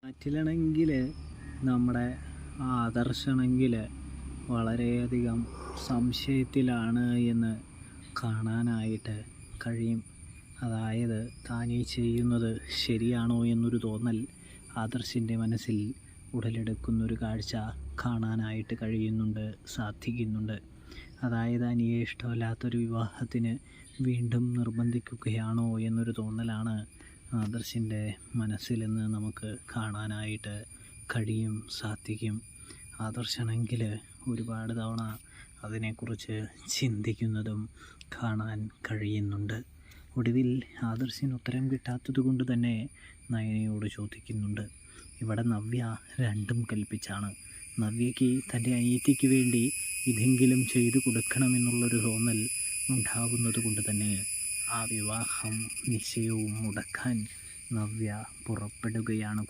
നാട്ടിലാണെങ്കിൽ നമ്മുടെ ആദർശാണെങ്കിൽ വളരെയധികം സംശയത്തിലാണ് എന്ന് കാണാനായിട്ട് കഴിയും. അതായത് താനീ ചെയ്യുന്നത് ശരിയാണോ എന്നൊരു തോന്നൽ ആദർശിൻ്റെ മനസ്സിൽ ഉടലെടുക്കുന്നൊരു കാഴ്ച കാണാനായിട്ട് സാധിക്കുന്നുണ്ട്. അതായത് അനിയെ ഇഷ്ടമല്ലാത്തൊരു വിവാഹത്തിന് വീണ്ടും നിർബന്ധിക്കുകയാണോ എന്നൊരു തോന്നലാണ് ആദർശിൻ്റെ മനസ്സിലെന്ന് നമുക്ക് കാണാനായിട്ട് സാധിക്കും. ആദർശാണെങ്കിൽ ഒരുപാട് തവണ അതിനെക്കുറിച്ച് ചിന്തിക്കുന്നതും കാണാൻ കഴിയുന്നുണ്ട്. ഒടുവിൽ ആദർശിന് ഉത്തരം കിട്ടാത്തത് കൊണ്ട് തന്നെ നയനയോട് ചോദിക്കുന്നുണ്ട്. ഇവിടെ നവ്യ രണ്ടും കൽപ്പിച്ചാണ്. നവ്യയ്ക്ക് തൻ്റെ അനിയത്തിക്ക് വേണ്ടി ഇതെങ്കിലും ചെയ്തു കൊടുക്കണമെന്നുള്ളൊരു തോന്നൽ ഉണ്ടാവുന്നത് കൊണ്ട് തന്നെ ആ വിവാഹം നിശ്ചയവും മുടക്കാൻ നവ്യ പുറപ്പെടുകയാണ്.